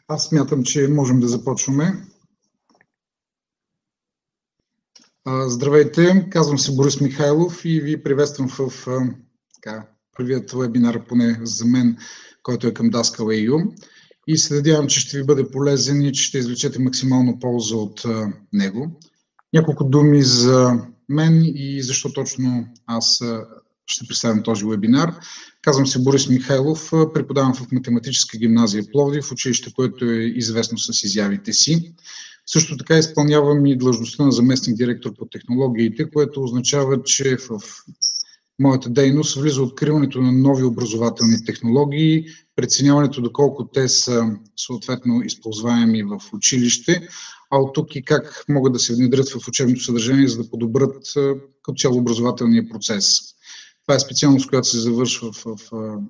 Аз смятам, че можем да започваме. Здравейте, казвам се Борис Михайлов и ви приветствам в първият вебинар, поне за мен, който е към Daskal.eu. И се надявам, че ще ви бъде полезен и че ще извлечете максимално полза от него. Няколко думи за мен и защо точно аз ще представям този вебинар. Казвам се Борис Михайлов, преподавам в Математическа гимназия Пловдив, училище, което е известно с изявите си. Също така изпълнявам и длъжността на заместник директор по технологиите, което означава, че в моята дейност влиза откриването на нови образователни технологии, преценяването доколко те са съответно използваеми в училище, а от тук и как могат да се внедрят в учебното съдържание, за да подобрят като цяло образователния процес. Това е специалност, която се завършва в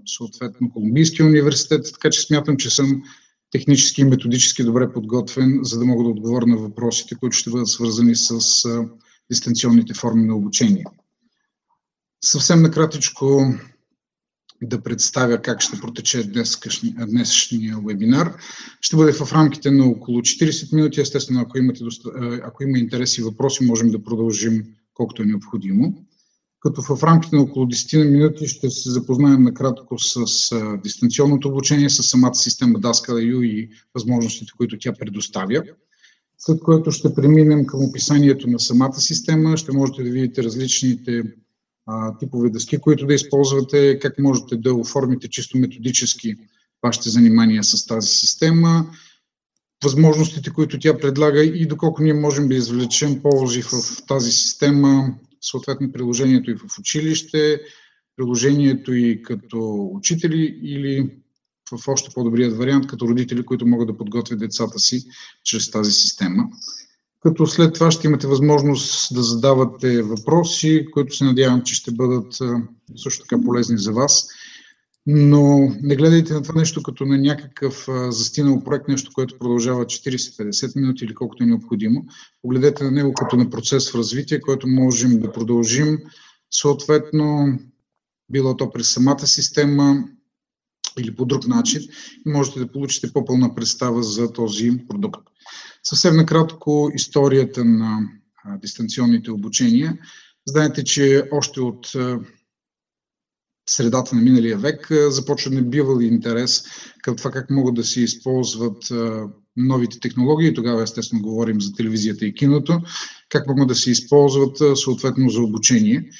съответно Колумбийския университет, така че смятам, че съм технически и методически добре подготвен, за да мога да отговоря на въпросите, които ще бъдат свързани с дистанционните форми на обучение. Съвсем накратичко да представя как ще протече днешния вебинар. Ще бъде в рамките на около 40 минути. Естествено, ако има интерес и въпроси, можем да продължим колкото е необходимо. Като в рамките на около 10 минути ще се запознаем накратко с дистанционното обучение, с самата система Daskal.eu и възможностите, които тя предоставя. След което ще преминем към описанието на самата система. Ще можете да видите различните типове дъски, които да използвате, как можете да оформите чисто методически вашите занимания с тази система, възможностите, които тя предлага и доколко ние можем да извлечем ползи в тази система, съответно приложението и в училище, приложението и като учители или в още по-добрият вариант като родители, които могат да подготвят децата си чрез тази система. Като след това ще имате възможност да задавате въпроси, които се надявам, че ще бъдат също така полезни за вас. Но не гледайте на това нещо като на някакъв застинал проект, нещо, което продължава 40-50 минути или колкото е необходимо. Погледнете на него като на процес в развитие, който можем да продължим съответно, било то през самата система или по друг начин, и можете да получите по-пълна представа за този продукт. Съвсем накратко историята на дистанционните обучения. Знаете, че още от средата на миналия век започва небивал интерес към това как могат да се използват новите технологии. Тогава естествено говорим за телевизията и киното, как могат да се използват съответно за обучение.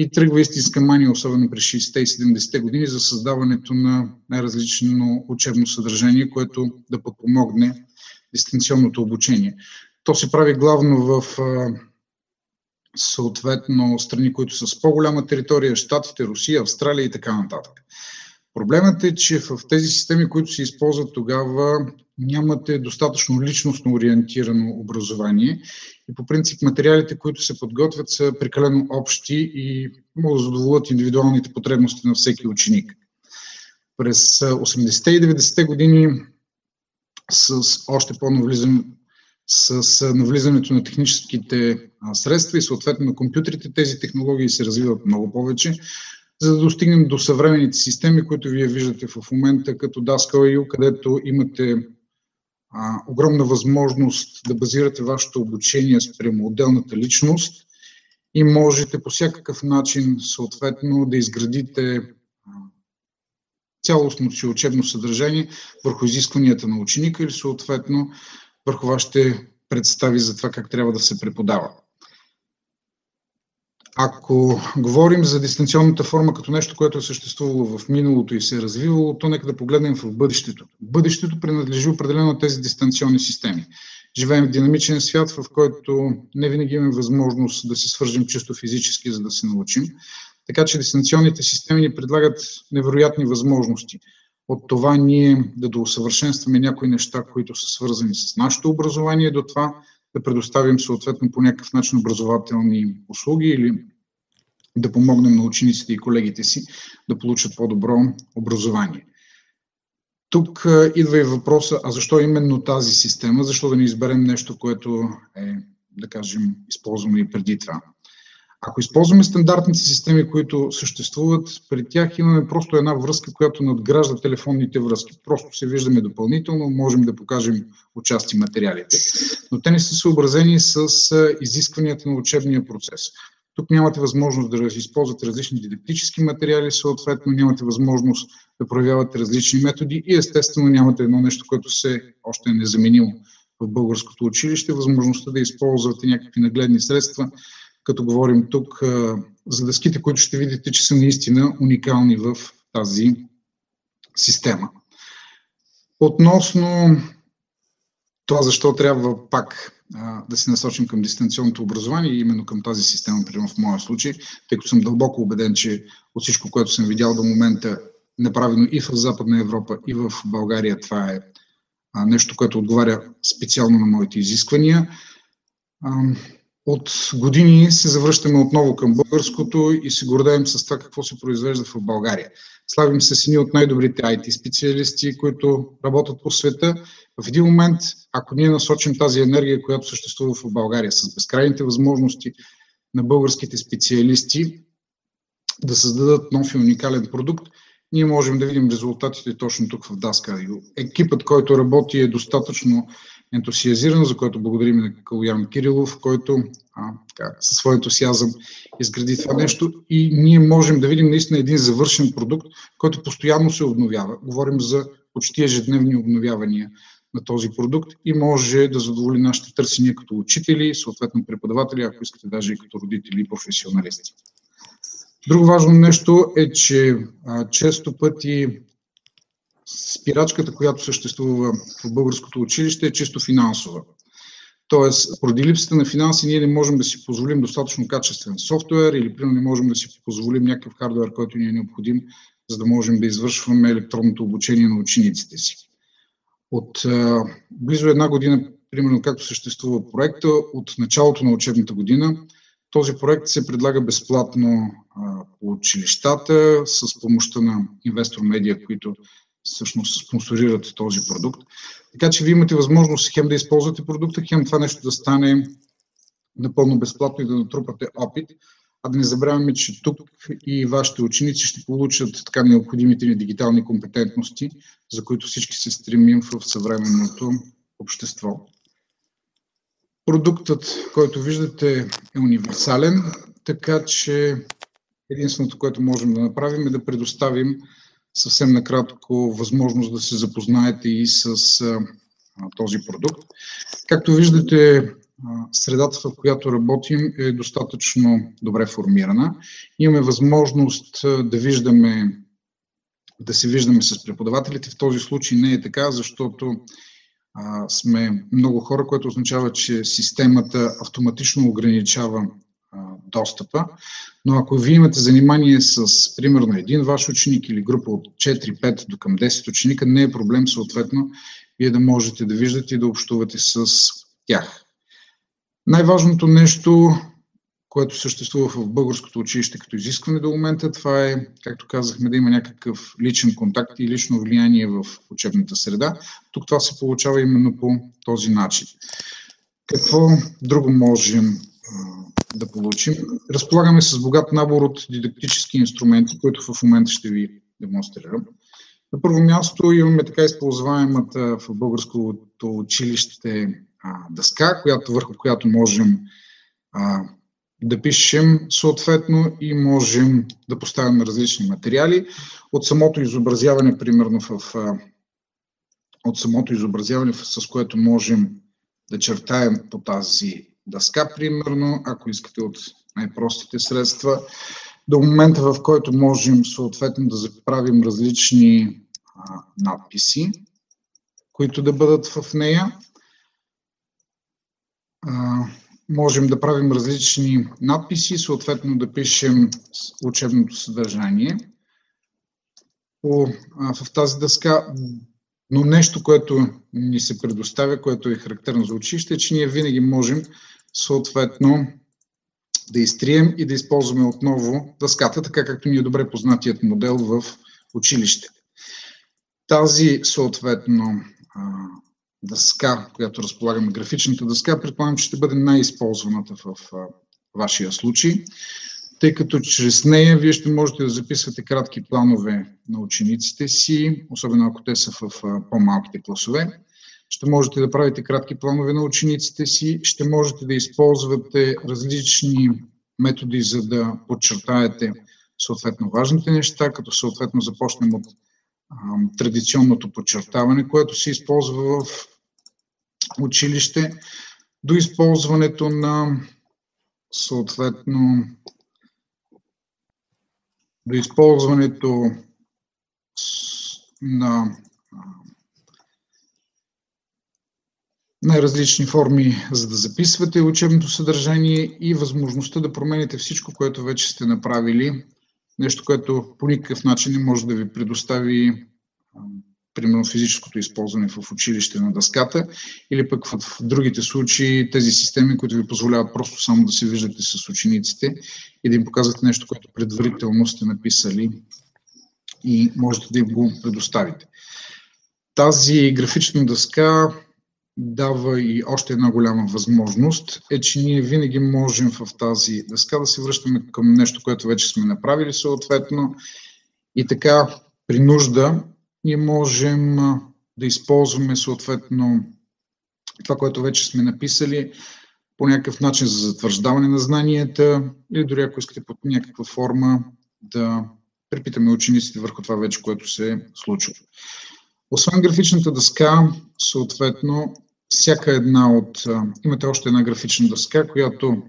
И тръгва истинска мания, особено през 60-те и 70-те години, за създаването на най-различно учебно съдържание, което да подпомогне дистанционното обучение. То се прави главно в съответно страни, които са с по-голяма територия, Щатите, Русия, Австралия и така нататък. Проблемът е, че в тези системи, които се използват тогава, нямате достатъчно личностно ориентирано образование и по принцип материалите, които се подготвят, са прекалено общи и могат да задоволят индивидуалните потребности на всеки ученик. През 80-те и 90-те години с още с навлизането на техническите средства и съответно на компютрите, тези технологии се развиват много повече, за да достигнем до съвременните системи, които вие виждате в момента като Daskal.eu, където имате огромна възможност да базирате вашето обучение спрямо отделната личност и можете по всякакъв начин съответно да изградите цялостното си учебно съдържание върху изискванията на ученика или съответно върху вашите представи за това как трябва да се преподава. Ако говорим за дистанционната форма като нещо, което е съществувало в миналото и се е развивало, то нека да погледнем в бъдещето. Бъдещето принадлежи определено на тези дистанционни системи. Живеем в динамичен свят, в който не винаги имаме възможност да се свържем чисто физически, за да се научим. Така че дистанционните системи ни предлагат невероятни възможности. От това ние да доусъвършенстваме някои неща, които са свързани с нашето образование, до това да предоставим съответно по някакъв начин образователни услуги или да помогнем на учениците и колегите си да получат по-добро образование. Тук идва и въпроса, а защо именно тази система? Защо да не изберем нещо, което е, да кажем, използвано и преди това? Ако използваме стандартните системи, които съществуват, при тях имаме просто една връзка, която надгражда телефонните връзки. Просто се виждаме допълнително, можем да покажем отчасти материалите, но те не са съобразени с изискванията на учебния процес. Тук нямате възможност да използвате различни дидактически материали, съответно нямате възможност да проявявате различни методи и естествено нямате едно нещо, което още е незаменимо в българското училище, възможността да използвате някакви нагледни средства, като говорим тук за дъските, които ще видите, че са наистина уникални в тази система. Относно това защо трябва пак да се насочим към дистанционното образование и именно към тази система, примерно в моя случай, тъй като съм дълбоко убеден, че от всичко, което съм видял до момента, направено и в Западна Европа, и в България, това е нещо, което отговаря специално на моите изисквания. От години се завръщаме отново към българското и се гордеем с това какво се произвежда в България. Славим се с едни от най-добрите IT специалисти, които работят по света. В един момент, ако ние насочим тази енергия, която съществува в България, с безкрайните възможности на българските специалисти да създадат нов и уникален продукт, ние можем да видим резултатите точно тук в Dasca.io. Екипът, който работи, е достатъчно ентусиазиран, за което благодарим на Калоян Кирилов, който със своя ентусиазъм изгради това нещо и ние можем да видим наистина един завършен продукт, който постоянно се обновява. Говорим за почти ежедневни обновявания на този продукт и може да задоволи нашите търсения като учители, съответно преподаватели, ако искате даже и като родители и професионалисти. Друго важно нещо е, че често пъти спирачката, която съществува в българското училище, е чисто финансова. Тоест, поради липсата на финанси, ние не можем да си позволим достатъчно качествен софтуер или примерно не можем да си позволим някакъв хардуер, който ни е необходим, за да можем да извършваме електронното обучение на учениците си. От близо една година, примерно както съществува проекта, от началото на учебната година, този проект се предлага безплатно по училищата с помощта на Investor Media, които всъщност спонсорират този продукт. Така че вие имате възможност хем да използвате продукта, хем това нещо да стане напълно безплатно и да натрупате опит, а да не забравяме, че тук и вашите ученици ще получат така необходимите ни дигитални компетентности, за които всички се стремим в съвременното общество. Продуктът, който виждате, е универсален, така че единственото, което можем да направим е да предоставим съвсем накратко възможност да се запознаете и с този продукт. Както виждате, средата, в която работим, е достатъчно добре формирана. Имаме възможност да се виждаме с преподавателите. В този случай не е така, защото сме много хора, което означава, че системата автоматично ограничава достъпа. Но ако вие имате занимание с примерно един ваш ученик или група от 4-5 до към 10 ученика, не е проблем съответно вие да можете да виждате и да общувате с тях. Най-важното нещо, което съществува в българското училище като изискване до момента, това е, както казахме, да има някакъв личен контакт и лично влияние в учебната среда. Тук това се получава именно по този начин. Какво друго можем да получим? Разполагаме с богат набор от дидактически инструменти, които в момента ще ви демонстрирам. На първо място имаме така използваемата в българското училище дъска, върху която можем да пишем съответно и можем да поставяме различни материали. От самото изобразяване, примерно с което можем да чертаем по тази дъска, примерно, ако искате от най-простите средства, до момента, в който можем съответно да заправим различни надписи, които да бъдат в нея. Можем да правим различни надписи, съответно да пишем учебното съдържание в тази дъска. Но нещо, което ни се предоставя, което е характерно за училище, е, че ние винаги можем съответно да изтрием и да използваме отново дъската, така както ни е добре познатият модел в училище. Тази съответно дъска, която разполагаме, графичната дъска, предполагам, че ще бъде най-използваната в вашия случай, тъй като чрез нея вие ще можете да записвате кратки планове на учениците си, особено ако те са в по-малките класове. Ще можете да правите кратки планове на учениците си, ще можете да използвате различни методи, за да подчертаете съответно важните неща, като съответно започнем от традиционното подчертаване, което се използва в училище, до използването на съответно до използването на различни форми, за да записвате учебното съдържание и възможността да промените всичко, което вече сте направили. Нещо, което по никакъв начин не може да ви предостави примерно физическото използване в училище на дъската, или пък в другите случаи тези системи, които ви позволяват просто само да се виждате с учениците и да им показвате нещо, което предварително сте написали и можете да им го предоставите. Тази графична дъска дава и още една голяма възможност, е, че ние винаги можем в тази дъска да се връщаме към нещо, което вече сме направили съответно, и така при нужда ние можем да използваме съответно това, което вече сме написали по някакъв начин за затвърждаване на знанията или дори ако искате под някаква форма да препитаме учениците върху това вече, което се е случило. Освен графичната дъска, съответно, всяка една от... Имате още една графична дъска, която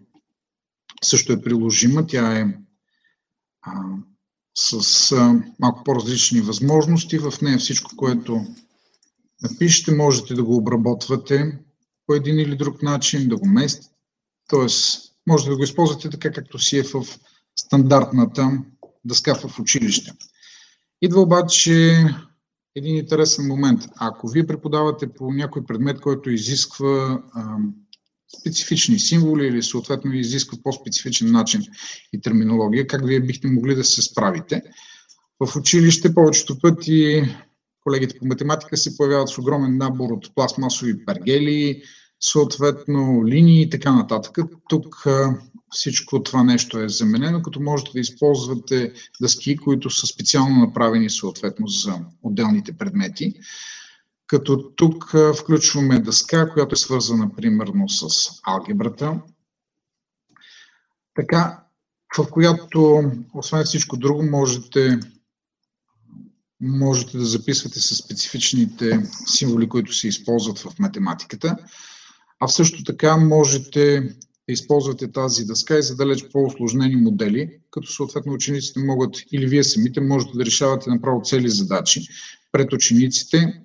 също е приложима. Тя е с малко по-различни възможности. В нея всичко, което напишете, можете да го обработвате по един или друг начин, да го местите. Тоест, можете да го използвате така, както си е в стандартната дъска в училище. Идва обаче един интересен момент. Ако вие преподавате по някой предмет, който изисква специфични символи или съответно изисква по-специфичен начин и терминология, как вие бихте могли да се справите? В училище повечето пъти колегите по математика се появяват с огромен набор от пластмасови пергели, съответно линии и така нататък. Тук всичко това нещо е заменено, като можете да използвате дъски, които са специално направени съответно за отделните предмети. Като тук включваме дъска, която е свързана примерно с алгебрата, така, в която освен всичко друго можете да записвате със специфичните символи, които се използват в математиката, а също така можете да използвате тази дъска и за далеч по-усложнени модели, като съответно учениците могат, или вие самите можете да решавате направо цели задачи пред учениците.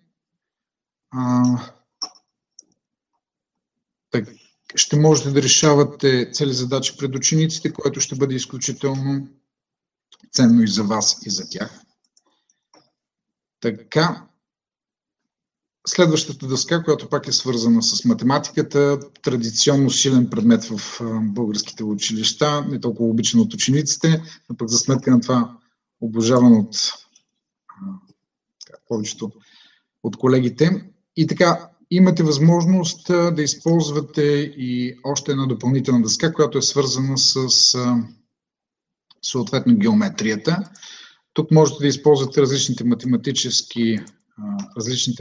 Ще можете да решавате цели задачи пред учениците, което ще бъде изключително ценно и за вас, и за тях. Така, следващата дъска, която пак е свързана с математиката, традиционно силен предмет в българските училища, не толкова обичан от учениците, но пък за сметка на това обожаван от повечето от колегите. И така, имате възможност да използвате и още една допълнителна дъска, която е свързана с съответно геометрията. Тук можете да използвате различните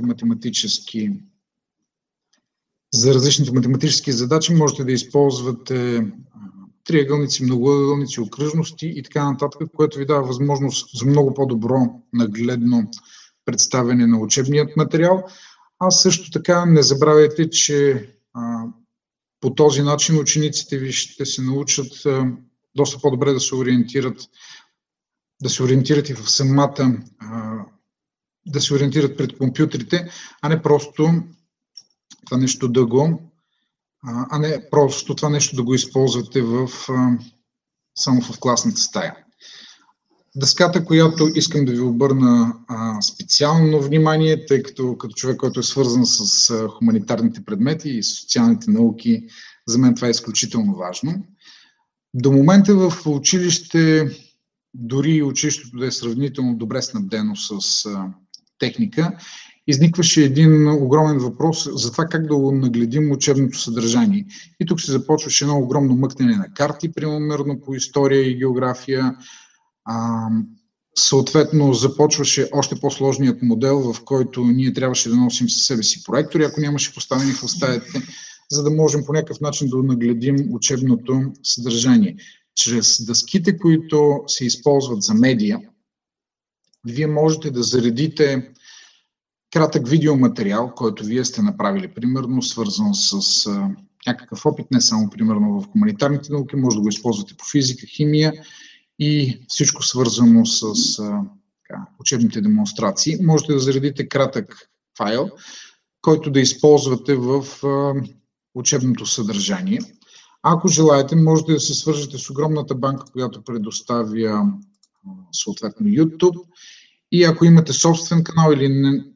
математически задачи. Можете да използвате триъгълници, многоъгълници, окръжности и така нататък, което ви дава възможност за много по-добро нагледно представяне на учебният материал. А също така не забравяйте, че по този начин учениците ви ще се научат доста по-добре да се ориентират и в самата, да се ориентират пред компютрите, а не просто това нещо да го използвате само в класната стая. Дъската, която искам да ви обърна специално внимание, тъй като човек, който е свързан с хуманитарните предмети и социалните науки, за мен това е изключително важно. До момента в училище, дори училището да е сравнително добре снабдено с техника, изникваше един огромен въпрос за това как да нагледим учебното съдържание. И тук се започваше едно огромно мъкнене на карти, примерно по история и география. Съответно, започваше още по-сложният модел, в който ние трябваше да носим със себе си проектори, ако нямаше поставени в стаите, за да можем по някакъв начин да нагледим учебното съдържание. Чрез дъските, които се използват за медия, вие можете да заредите кратък видеоматериал, който вие сте направили, примерно свързан с някакъв опит, не само примерно в хуманитарните науки, може да го използвате по физика, химия и всичко свързано с учебните демонстрации. Можете да заредите кратък файл, който да използвате в учебното съдържание. Ако желаете, можете да се свържете с огромната банка, която предоставя съответно YouTube. И ако имате собствен канал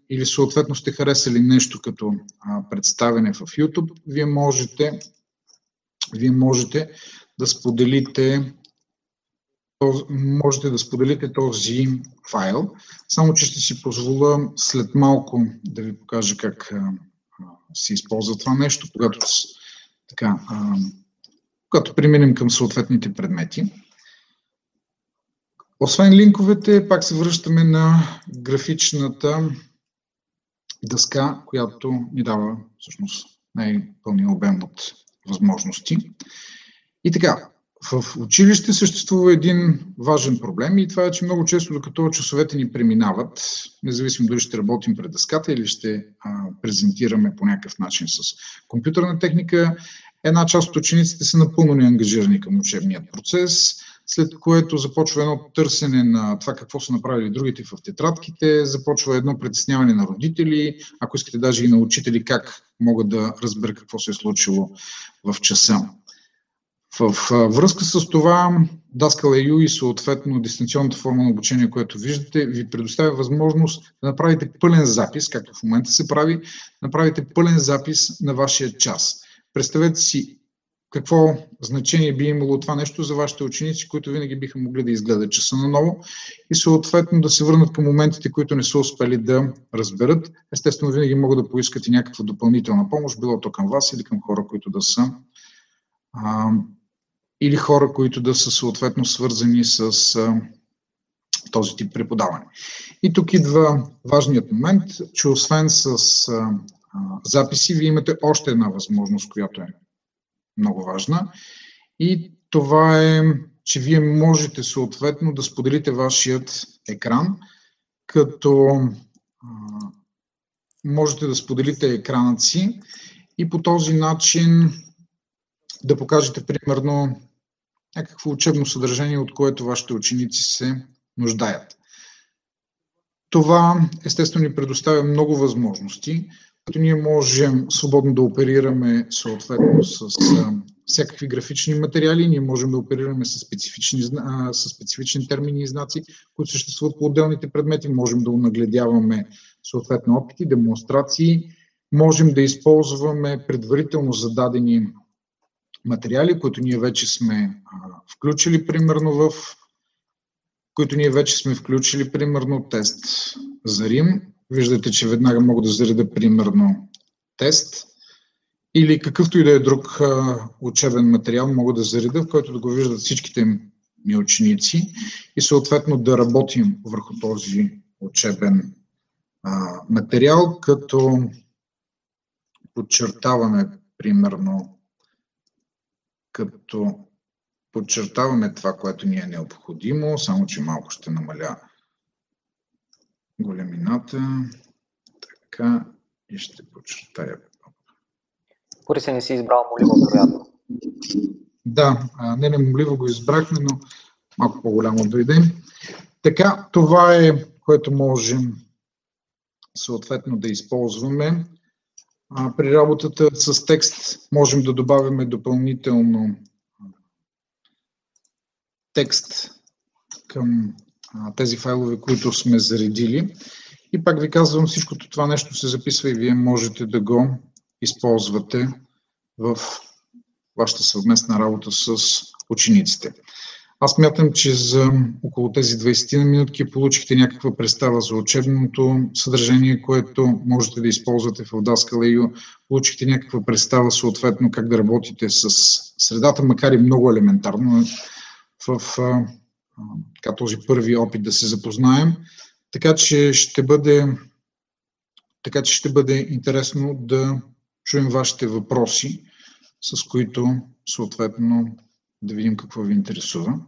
или съответно сте харесали нещо като представяне в YouTube, вие можете да споделите този файл. Само че ще си позволя след малко да ви покажа как се използва това нещо, когато преминем към съответните предмети. Освен линковете, пак се връщаме на графичната дъска, която ни дава всъщност най-пълния обем от възможности. И така, в училище съществува един важен проблем и това е, че много често, докато часовете ни преминават, независимо дали ще работим пред дъската или ще презентираме по някакъв начин с компютърна техника, една част от учениците са напълно неангажирани към учебния процес, след което започва едно търсене на това какво са направили другите в тетрадките, започва едно притесняване на родители, ако искате даже и на учители как могат да разберат какво се е случило в часа. В връзка с това, Daskal.eu и съответно дистанционната форма на обучение, което виждате, ви предоставя възможност да направите пълен запис, както в момента се прави, направите пълен запис на вашия час. Представете си какво значение би имало това нещо за вашите ученици, които винаги биха могли да изгледат часа наново и съответно да се върнат към моментите, които не са успели да разберат. Естествено, винаги могат да поискат и някаква допълнителна помощ, било то към вас или към хора, които да са съответно свързани с този тип преподаване. И тук идва важният момент, че освен с записи, вие имате още една възможност, която е много важна. И това е, че вие можете съответно да споделите вашият екран, като можете да споделите екранът си и по този начин да покажете примерно някакво учебно съдържание, от което вашите ученици се нуждаят. Това естествено ни предоставя много възможности, като ние можем свободно да оперираме съответно с всякакви графични материали, ние можем да оперираме с специфични термини и знаци, които съществуват по отделните предмети, можем да нагледяваме съответно опити, демонстрации, можем да използваме предварително зададени материали, които ние вече сме включили примерно тест за Рим. Виждате, че веднага мога да заредя примерно тест или какъвто и да е друг учебен материал мога да заредя, в който да го виждат всичките ми ученици и съответно да работим върху този учебен материал, като подчертаваме това, което ни е необходимо, само че малко ще намаля големината, така, и ще подчертая. Борисе, не си избрал моливо, вероятно. Да, не моливо го избрахме, но малко по-голямо дойде. Така, това е, което можем съответно да използваме. При работата с текст можем да добавяме допълнително текст към тези файлове, които сме заредили. И пак ви казвам, всичкото това нещо се записва и вие можете да го използвате в вашата съвместна работа с учениците. Аз мятам, че за около тези 20 минутки получихте някаква представа за учебното съдържание, което можете да използвате в Dascal.eu. Получихте някаква представа съответно как да работите с средата, макар и много елементарно в този първи опит да се запознаем. Така че ще бъде интересно да чуем вашите въпроси, с които съответно да видим какво ви интересува.